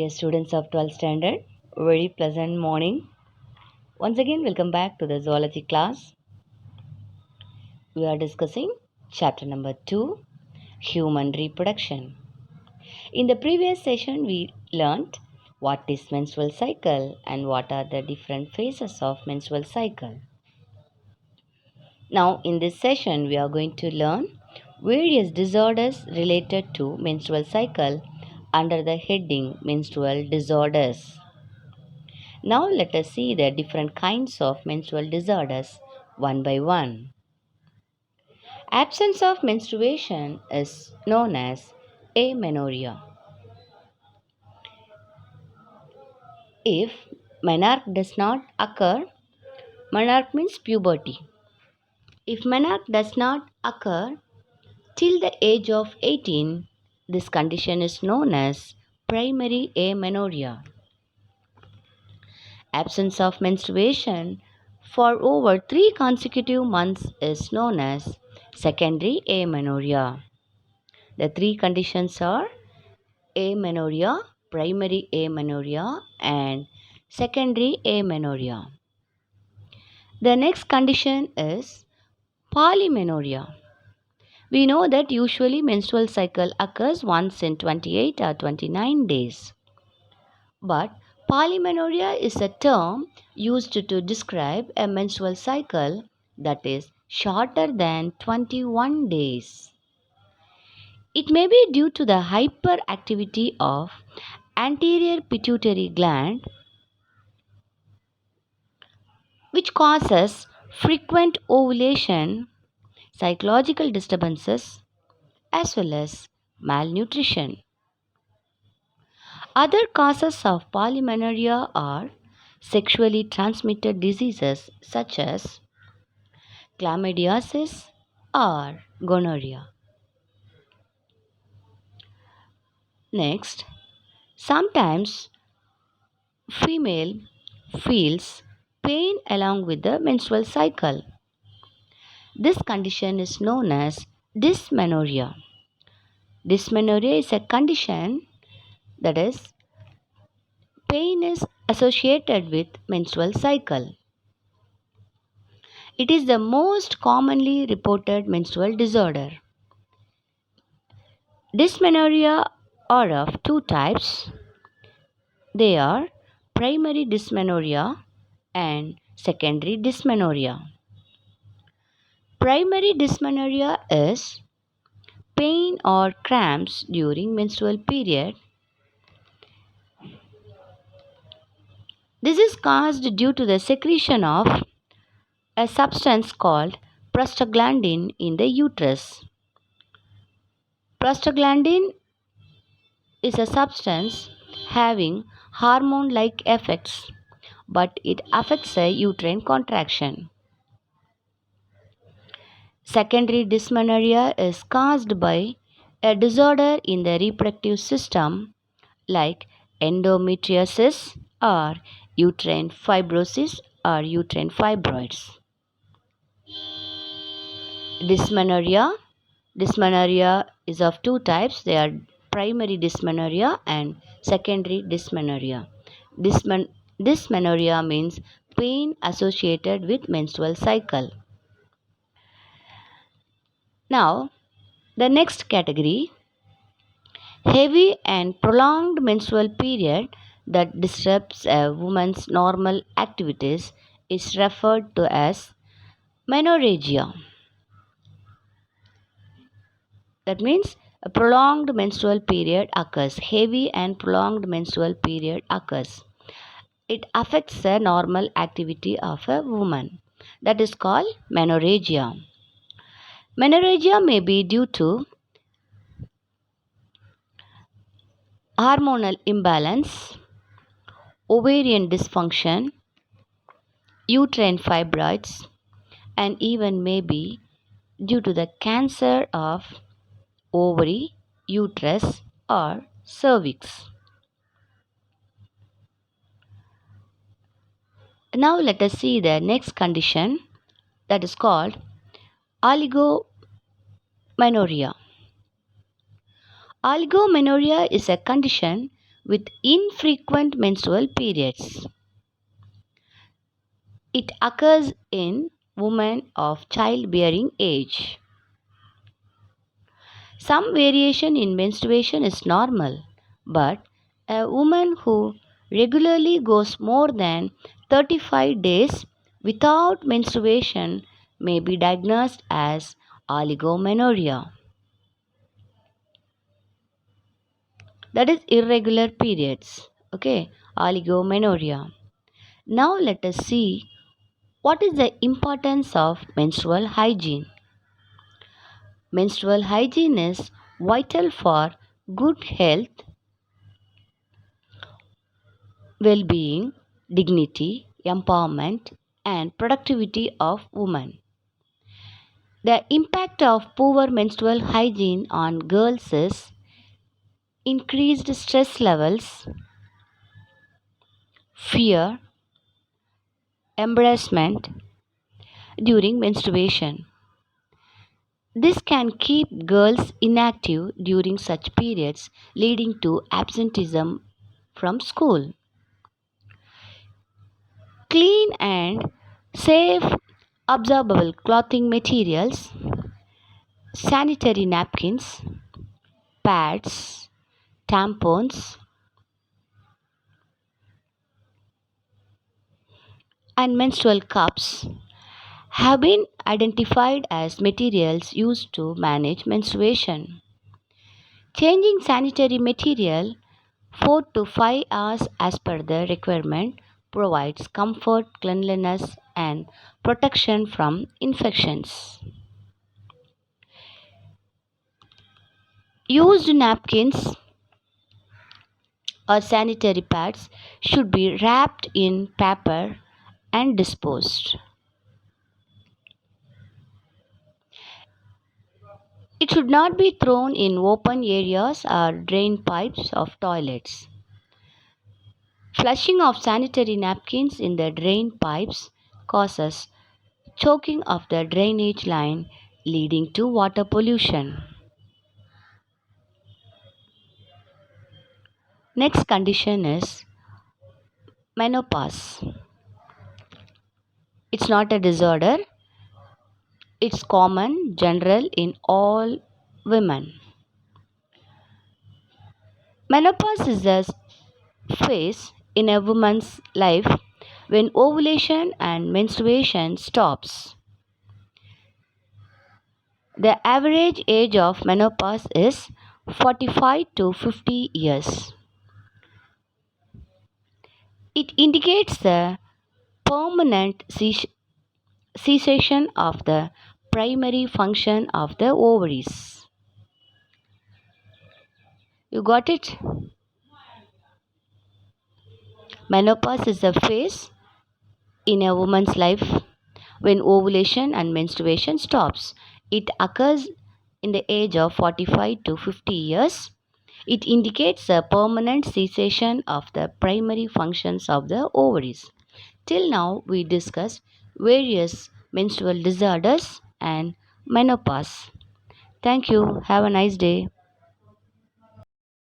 Dear students of 12th standard, very pleasant morning. Once again, welcome back to the zoology class. We are discussing chapter number 2, human reproduction. In the previous session, we learnt what is menstrual cycle and what are the different phases of menstrual cycle. Now, in this session, we are going to learn various disorders related to menstrual cycle under the heading menstrual disorders. Now let us see the different kinds of menstrual disorders one by one. Absence of menstruation is known as amenorrhea. If menarche does not occur, menarche means puberty. If menarche does not occur till the age of 18, this condition is known as primary amenorrhea. Absence of menstruation for over 3 consecutive months is known as secondary amenorrhea. The three conditions are amenorrhea, primary amenorrhea, and secondary amenorrhea. The next condition is polymenorrhea. We know that usually menstrual cycle occurs once in 28 or 29 days. But polymenorrhea is a term used to describe a menstrual cycle that is shorter than 21 days. It may be due to the hyperactivity of anterior pituitary gland, which causes frequent ovulation, psychological disturbances, as well as malnutrition. Other causes of polymenorrhea are sexually transmitted diseases such as chlamydiasis or gonorrhea. Next, sometimes female feels pain along with the menstrual cycle. This condition is known as dysmenorrhea. Dysmenorrhea is a condition that is pain is associated with menstrual cycle. It is the most commonly reported menstrual disorder. Dysmenorrhea are of two types. They are primary dysmenorrhea and secondary dysmenorrhea. Primary dysmenorrhea is pain or cramps during menstrual period. This is caused due to the secretion of a substance called prostaglandin in the uterus. Prostaglandin is a substance having hormone-like effects, but it affects a uterine contraction. Secondary dysmenorrhea is caused by a disorder in the reproductive system like endometriosis or uterine fibrosis or uterine fibroids. Dysmenorrhea is of two types. They are primary dysmenorrhea and secondary dysmenorrhea. Dysmenorrhea means pain associated with menstrual cycle. Now, the next category, heavy and prolonged menstrual period that disrupts a woman's normal activities is referred to as menorrhagia. That means a prolonged menstrual period occurs. Heavy and prolonged menstrual period occurs. It affects the normal activity of a woman. That is called menorrhagia. Menorrhagia may be due to hormonal imbalance, ovarian dysfunction, uterine fibroids, and even may be due to the cancer of ovary, uterus, or cervix. Now let us see the next condition, that is called oligomenorrhea. Oligomenorrhea is a condition with infrequent menstrual periods. It occurs in women of childbearing age. Some variation in menstruation is normal, but a woman who regularly goes more than 35 days without menstruation may be diagnosed as oligomenorrhea, that is irregular periods. Okay, oligomenorrhea. Now let us see what is the importance of menstrual hygiene. Menstrual hygiene is vital for good health, well being, dignity, empowerment, and productivity of women. The impact of poor menstrual hygiene on girls is increased stress levels, fear, embarrassment during menstruation. This can keep girls inactive during such periods, leading to absenteeism from school. Clean and safe absorbable clothing materials, sanitary napkins, pads, tampons, and menstrual cups have been identified as materials used to manage menstruation. Changing sanitary material 4 to 5 hours as per the requirement provides comfort, cleanliness, and protection from infections. Used napkins or sanitary pads should be wrapped in paper and disposed. It should not be thrown in open areas or drain pipes of toilets. Flushing of sanitary napkins in the drain pipes causes choking of the drainage line, leading to water pollution. Next condition is menopause. It's not a disorder, it's common, general in all women. Menopause is a phase in a woman's life when ovulation and menstruation stops. The average age of menopause is 45 to 50 years. It indicates the permanent cessation of the primary function of the ovaries. You got it? Menopause is a phase in a woman's life when ovulation and menstruation stops. It occurs in the age of 45 to 50 years. It indicates a permanent cessation of the primary functions of the ovaries. Till now, we discussed various menstrual disorders and menopause. Thank you. Have a nice day.